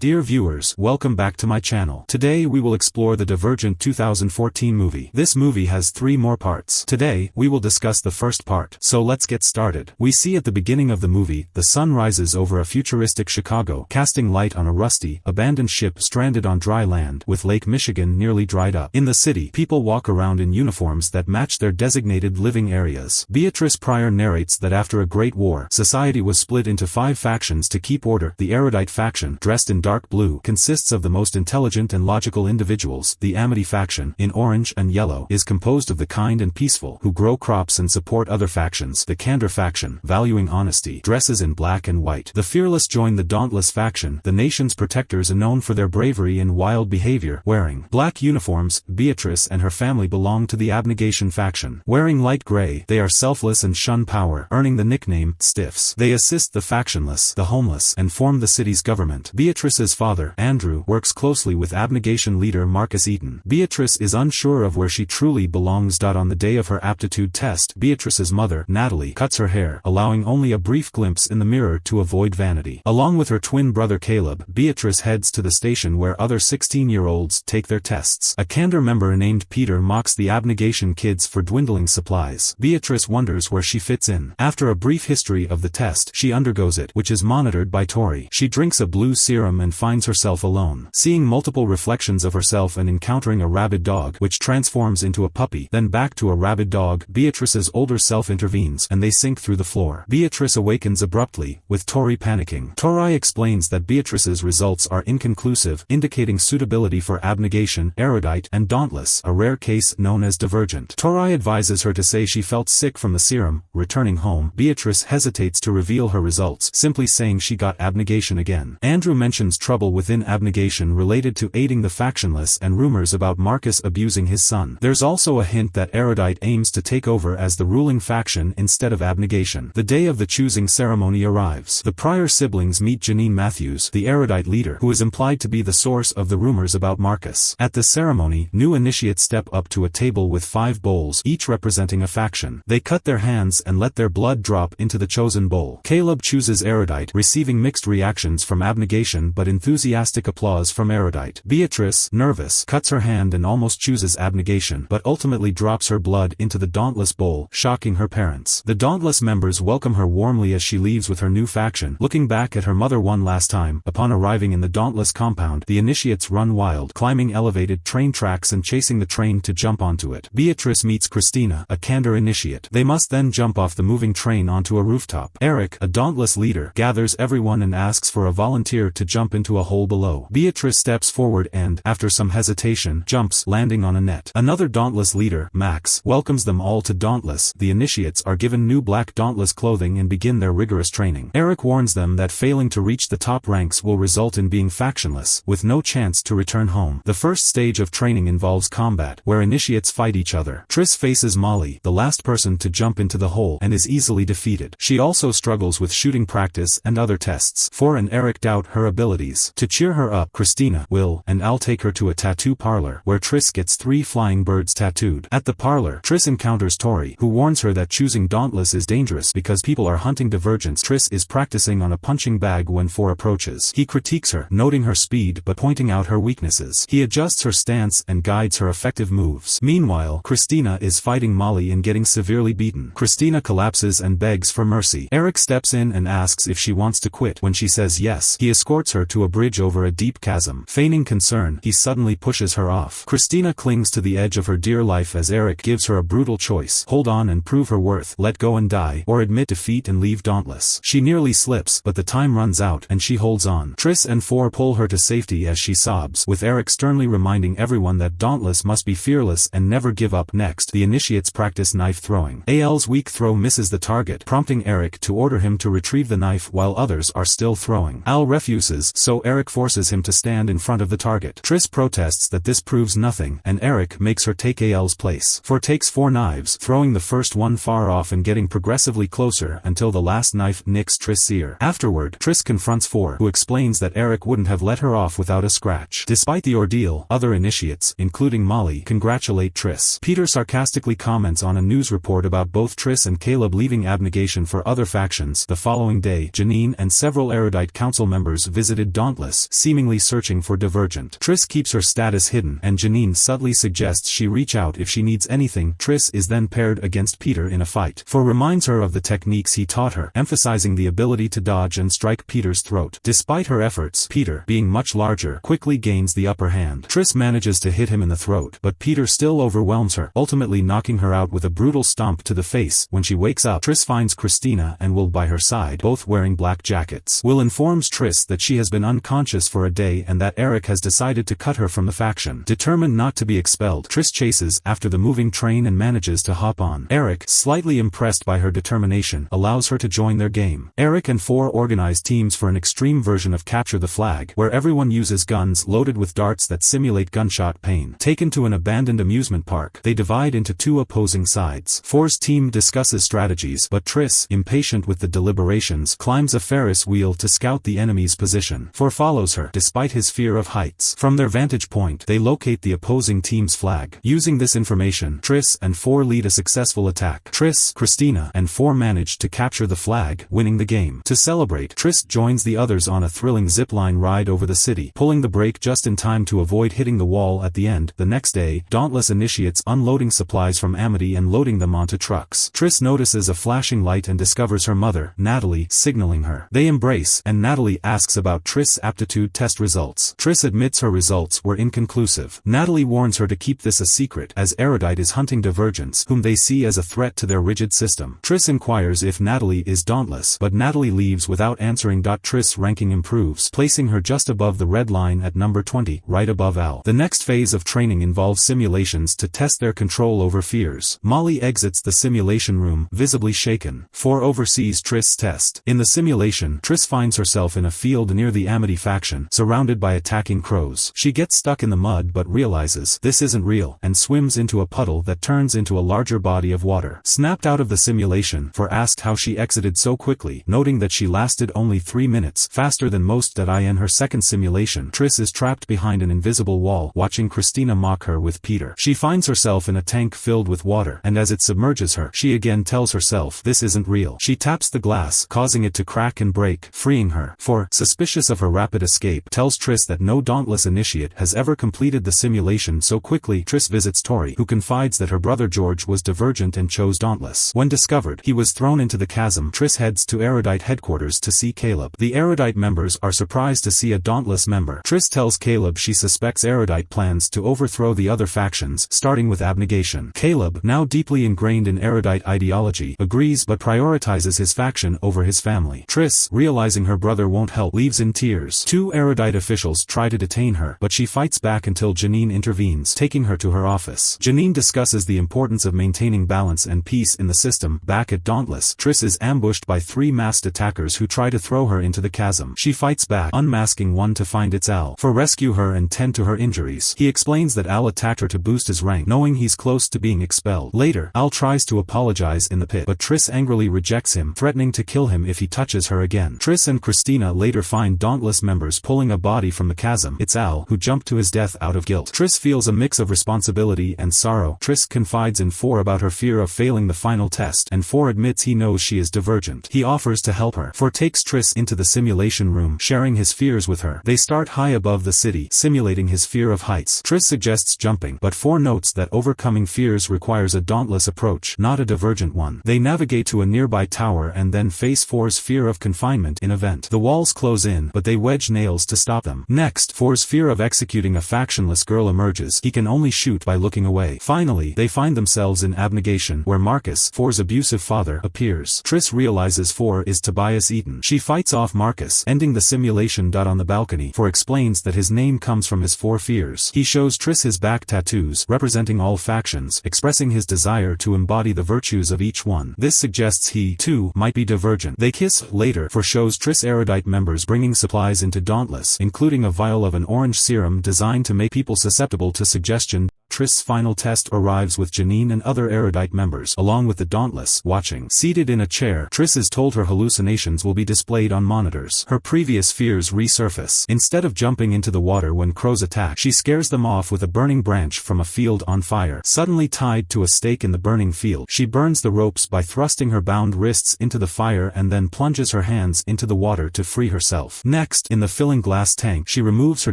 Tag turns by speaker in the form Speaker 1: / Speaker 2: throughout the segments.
Speaker 1: Dear viewers, welcome back to my channel. Today we will explore the Divergent 2014 movie. This movie has 3 more parts. Today, we will discuss the first part. So let's get started. We see at the beginning of the movie, the sun rises over a futuristic Chicago, casting light on a rusty, abandoned ship stranded on dry land, with Lake Michigan nearly dried up. In the city, people walk around in uniforms that match their designated living areas. Beatrice Pryor narrates that after a great war, society was split into 5 factions to keep order. The erudite faction, dressed in dark blue, consists of the most intelligent and logical individuals. The Amity faction, in orange and yellow, is composed of the kind and peaceful, who grow crops and support other factions. The Candor faction, valuing honesty, dresses in black and white. The Fearless join the Dauntless faction, the nation's protectors and known for their bravery and wild behavior. Wearing black uniforms, Beatrice and her family belong to the Abnegation faction. Wearing light gray, they are selfless and shun power, earning the nickname Stiffs. They assist the factionless, the homeless, and form the city's government. Beatrice's father, Andrew, works closely with Abnegation leader Marcus Eaton. Beatrice is unsure of where she truly belongs. On the day of her aptitude test, Beatrice's mother, Natalie, cuts her hair, allowing only a brief glimpse in the mirror to avoid vanity. Along with her twin brother Caleb, Beatrice heads to the station where other 16-year-olds take their tests. A Candor member named Peter mocks the Abnegation kids for dwindling supplies. Beatrice wonders where she fits in. After a brief history of the test, she undergoes it, which is monitored by Tori. She drinks a blue serum and finds herself alone. Seeing multiple reflections of herself and encountering a rabid dog, which transforms into a puppy, then back to a rabid dog, Beatrice's older self intervenes, and they sink through the floor. Beatrice awakens abruptly, with Tori panicking. Tori explains that Beatrice's results are inconclusive, indicating suitability for Abnegation, Erudite, and Dauntless, a rare case known as Divergent. Tori advises her to say she felt sick from the serum. Returning home, Beatrice hesitates to reveal her results, simply saying she got Abnegation again. Andrew mentions trouble within Abnegation related to aiding the factionless and rumors about Marcus abusing his son. There's also a hint that Erudite aims to take over as the ruling faction instead of Abnegation. The day of the choosing ceremony arrives. The Pryor siblings meet Janine Matthews, the Erudite leader, who is implied to be the source of the rumors about Marcus. At the ceremony, new initiates step up to a table with 5 bowls, each representing a faction. They cut their hands and let their blood drop into the chosen bowl. Caleb chooses Erudite, receiving mixed reactions from Abnegation but enthusiastic applause from Erudite. Beatrice, nervous, cuts her hand and almost chooses Abnegation, but ultimately drops her blood into the Dauntless bowl, shocking her parents. The Dauntless members welcome her warmly as she leaves with her new faction, looking back at her mother one last time. Upon arriving in the Dauntless compound, the initiates run wild, climbing elevated train tracks and chasing the train to jump onto it. Beatrice meets Christina, a Candor initiate. They must then jump off the moving train onto a rooftop. Eric, a Dauntless leader, gathers everyone and asks for a volunteer to jump into a hole below. Beatrice steps forward and, after some hesitation, jumps, landing on a net. Another Dauntless leader, Max, welcomes them all to Dauntless. The initiates are given new black Dauntless clothing and begin their rigorous training. Eric warns them that failing to reach the top ranks will result in being factionless, with no chance to return home. The first stage of training involves combat, where initiates fight each other. Triss faces Molly, the last person to jump into the hole, and is easily defeated. She also struggles with shooting practice and other tests. For and Eric doubt her abilities. To cheer her up, Christina, Will, and Al take her to a tattoo parlor, where Triss gets 3 flying birds tattooed. At the parlor, Triss encounters Tori, who warns her that choosing Dauntless is dangerous because people are hunting Divergents. Triss is practicing on a punching bag when 4 approaches. He critiques her, noting her speed but pointing out her weaknesses. He adjusts her stance and guides her effective moves. Meanwhile, Christina is fighting Molly and getting severely beaten. Christina collapses and begs for mercy. Eric steps in and asks if she wants to quit. When she says yes, he escorts her to a bridge over a deep chasm. Feigning concern, he suddenly pushes her off. Christina clings to the edge of her dear life as Eric gives her a brutal choice: hold on and prove her worth, let go and die, or admit defeat and leave Dauntless. She nearly slips, but the time runs out and she holds on. Triss and 4 pull her to safety as she sobs, with Eric sternly reminding everyone that Dauntless must be fearless and never give up. Next, the initiates practice knife throwing. Al's weak throw misses the target, prompting Eric to order him to retrieve the knife while others are still throwing. Al refuses, so Eric forces him to stand in front of the target. Triss protests that this proves nothing, and Eric makes her take Al's place. 4 takes 4 knives, throwing the first one far off and getting progressively closer until the last knife nicks Triss' ear. Afterward, Triss confronts 4, who explains that Eric wouldn't have let her off without a scratch. Despite the ordeal, other initiates, including Molly, congratulate Triss. Peter sarcastically comments on a news report about both Triss and Caleb leaving Abnegation for other factions. The following day, Janine and several Erudite council members visited inside Dauntless, seemingly searching for Divergent. Triss keeps her status hidden, and Janine subtly suggests she reach out if she needs anything. Triss is then paired against Peter in a fight. For reminds her of the techniques he taught her, emphasizing the ability to dodge and strike Peter's throat. Despite her efforts, Peter, being much larger, quickly gains the upper hand. Triss manages to hit him in the throat, but Peter still overwhelms her, ultimately knocking her out with a brutal stomp to the face. When she wakes up, Triss finds Christina and Will by her side, both wearing black jackets. Will informs Triss that she has been unconscious for a day and that Eric has decided to cut her from the faction. Determined not to be expelled, Triss chases after the moving train and manages to hop on. Eric, slightly impressed by her determination, allows her to join their game. Eric and 4 organize teams for an extreme version of Capture the Flag, where everyone uses guns loaded with darts that simulate gunshot pain. Taken to an abandoned amusement park, they divide into 2 opposing sides. 4's team discusses strategies, but Triss, impatient with the deliberations, climbs a Ferris wheel to scout the enemy's position. 4 follows her, despite his fear of heights. From their vantage point, they locate the opposing team's flag. Using this information, Triss and 4 lead a successful attack. Triss, Christina, and 4 manage to capture the flag, winning the game. To celebrate, Triss joins the others on a thrilling zipline ride over the city, pulling the brake just in time to avoid hitting the wall at the end. The next day, Dauntless initiates unloading supplies from Amity and loading them onto trucks. Triss notices a flashing light and discovers her mother, Natalie, signaling her. They embrace, and Natalie asks about Triss' aptitude test results. Triss admits her results were inconclusive. Natalie warns her to keep this a secret, as Erudite is hunting Divergents, whom they see as a threat to their rigid system. Triss inquires if Natalie is Dauntless, but Natalie leaves without answering. Triss' ranking improves, placing her just above the red line at number 20, right above Al. The next phase of training involves simulations to test their control over fears. Molly exits the simulation room, visibly shaken. 4 oversees Triss' test. In the simulation, Triss finds herself in a field near the Amity faction, surrounded by attacking crows. She gets stuck in the mud but realizes this isn't real, and swims into a puddle that turns into a larger body of water. Snapped out of the simulation, 4 asked how she exited so quickly, noting that she lasted only 3 minutes, faster than most. In her second simulation, Triss is trapped behind an invisible wall, watching Christina mock her with Peter. She finds herself in a tank filled with water, and as it submerges her, she again tells herself this isn't real. She taps the glass, causing it to crack and break, freeing her. 4, suspicious of her rapid escape, tells Triss that no Dauntless initiate has ever completed the simulation so quickly. Triss visits Tori, who confides that her brother George was Divergent and chose Dauntless. When discovered, he was thrown into the chasm. Triss heads to Erudite headquarters to see Caleb. The Erudite members are surprised to see a Dauntless member. Triss tells Caleb she suspects Erudite plans to overthrow the other factions, starting with Abnegation. Caleb, now deeply ingrained in Erudite ideology, agrees but prioritizes his faction over his family. Triss, realizing her brother won't help, leaves in tears. 2 Erudite officials try to detain her, but she fights back until Janine intervenes, taking her to her office. Janine discusses the importance of maintaining balance and peace in the system. Back at Dauntless, Triss is ambushed by 3 masked attackers who try to throw her into the chasm. She fights back, unmasking one to find it's Al. For rescue her and tend to her injuries. He explains that Al attacked her to boost his rank, knowing he's close to being expelled. Later, Al tries to apologize in the pit, but Triss angrily rejects him, threatening to kill him if he touches her again. Triss and Christina later find Dauntless members pulling a body from the chasm. It's Al, who jumped to his death out of guilt. Triss feels a mix of responsibility and sorrow. Triss confides in 4 about her fear of failing the final test, and 4 admits he knows she is Divergent. He offers to help her. 4 takes Triss into the simulation room, sharing his fears with her. They start high above the city, simulating his fear of heights. Triss suggests jumping, but 4 notes that overcoming fears requires a Dauntless approach, not a Divergent one. They navigate to a nearby tower and then face 4's fear of confinement in a vent. The walls close in, but they wedge nails to stop them. Next, 4's fear of executing a factionless girl emerges. He can only shoot by looking away. Finally, they find themselves in Abnegation, where Marcus, 4's abusive father, appears. Triss realizes 4 is Tobias Eaton. She fights off Marcus, ending the simulation. On the balcony, 4 explains that his name comes from his 4 fears. He shows Triss his back tattoos, representing all factions, expressing his desire to embody the virtues of each one. This suggests he, too, might be Divergent. They kiss. Later, 4 shows Triss Erudite members bringing supplies into Dauntless, including a vial of an orange serum designed to make people susceptible to suggestion. Trist's final test arrives with Janine and other erudite members, along with the Dauntless, watching. Seated in a chair, Triss is told her hallucinations will be displayed on monitors. Her previous fears resurface. Instead of jumping into the water when crows attack, she scares them off with a burning branch from a field on fire. Suddenly tied to a stake in the burning field, she burns the ropes by thrusting her bound wrists into the fire and then plunges her hands into the water to free herself. Next, in the filling glass tank, she removes her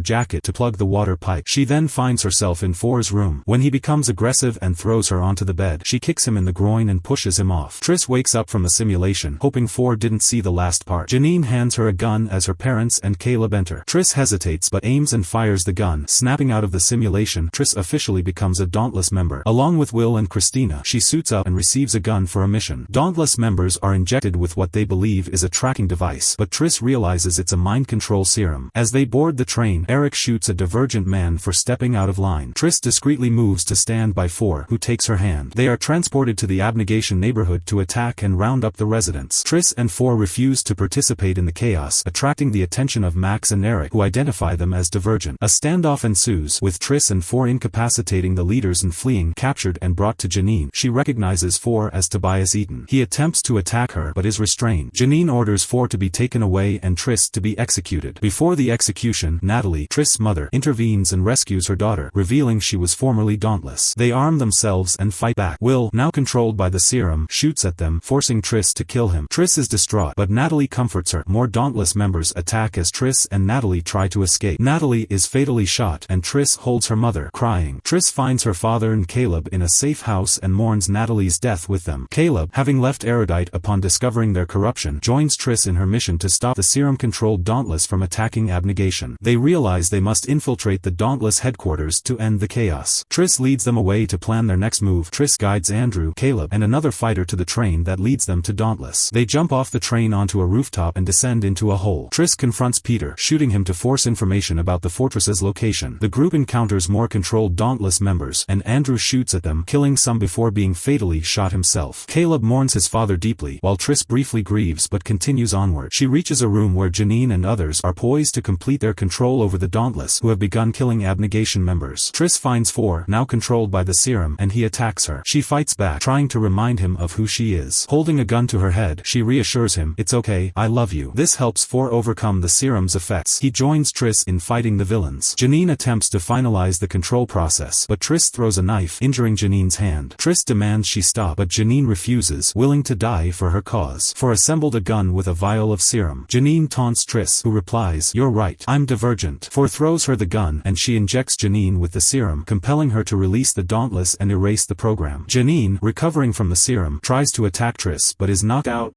Speaker 1: jacket to plug the water pipe. She then finds herself in Four's room. When he becomes aggressive and throws her onto the bed, she kicks him in the groin and pushes him off. Triss wakes up from the simulation, hoping Four didn't see the last part. Janine hands her a gun as her parents and Caleb enter. Triss hesitates but aims and fires the gun. Snapping out of the simulation, Triss officially becomes a Dauntless member. Along with Will and Christina, she suits up and receives a gun for a mission. Dauntless members are injected with what they believe is a tracking device, but Triss realizes it's a mind control serum. As they board the train, Eric shoots a Divergent man for stepping out of line. Triss discreetly moves to stand by Four, who takes her hand. They are transported to the Abnegation neighborhood to attack and round up the residents. Triss and Four refuse to participate in the chaos, attracting the attention of Max and Eric, who identify them as Divergent. A standoff ensues, with Triss and Four incapacitating the leaders and fleeing. Captured and brought to Janine, she recognizes Four as Tobias Eaton. He attempts to attack her but is restrained. Janine orders Four to be taken away and Triss to be executed. Before the execution, Natalie, Triss's mother, intervenes and rescues her daughter, revealing she was formerly Dauntless. They arm themselves and fight back. Will, now controlled by the serum, shoots at them, forcing Triss to kill him. Triss is distraught, but Natalie comforts her. More Dauntless members attack as Triss and Natalie try to escape. Natalie is fatally shot, and Triss holds her mother, crying. Triss finds her father and Caleb in a safe house and mourns Natalie's death with them. Caleb, having left Erudite upon discovering their corruption, joins Triss in her mission to stop the serum-controlled Dauntless from attacking Abnegation. They realize they must infiltrate the Dauntless headquarters to end the chaos. Triss leads them away to plan their next move. Triss guides Andrew, Caleb, and another fighter to the train that leads them to Dauntless. They jump off the train onto a rooftop and descend into a hole. Triss confronts Peter, shooting him to force information about the fortress's location. The group encounters more controlled Dauntless members, and Andrew shoots at them, killing some before being fatally shot himself. Caleb mourns his father deeply, while Triss briefly grieves but continues onward. She reaches a room where Janine and others are poised to complete their control over the Dauntless, who have begun killing Abnegation members. Triss finds Four, now controlled by the serum, and he attacks her. She fights back, trying to remind him of who she is. Holding a gun to her head, she reassures him, "It's okay, I love you." This helps Four overcome the serum's effects. He joins Triss in fighting the villains. Janine attempts to finalize the control process, but Triss throws a knife, injuring Janine's hand. Triss demands she stop, but Janine refuses, willing to die for her cause. Four assembled a gun with a vial of serum. Janine taunts Triss, who replies, "You're right, I'm Divergent." Four throws her the gun, and she injects Janine with the serum, compelling her to release the Dauntless and erase the program. Janine, recovering from the serum, tries to attack Triss but is knocked out.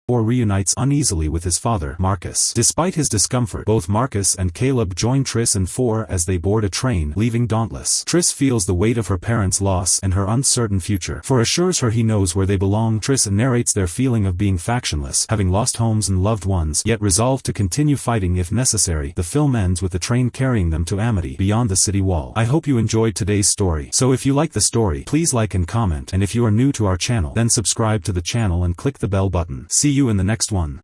Speaker 1: Four reunites uneasily with his father, Marcus. Despite his discomfort, both Marcus and Caleb join Triss and Four as they board a train, leaving Dauntless. Triss feels the weight of her parents' loss and her uncertain future. Four assures her he knows where they belong. Triss narrates their feeling of being factionless, having lost homes and loved ones, yet resolved to continue fighting if necessary. The film ends with the train carrying them to Amity, beyond the city wall. I hope you enjoyed today's story. So if you like the story, please like and comment, and if you are new to our channel, then subscribe to the channel and click the bell button. See you in the next one.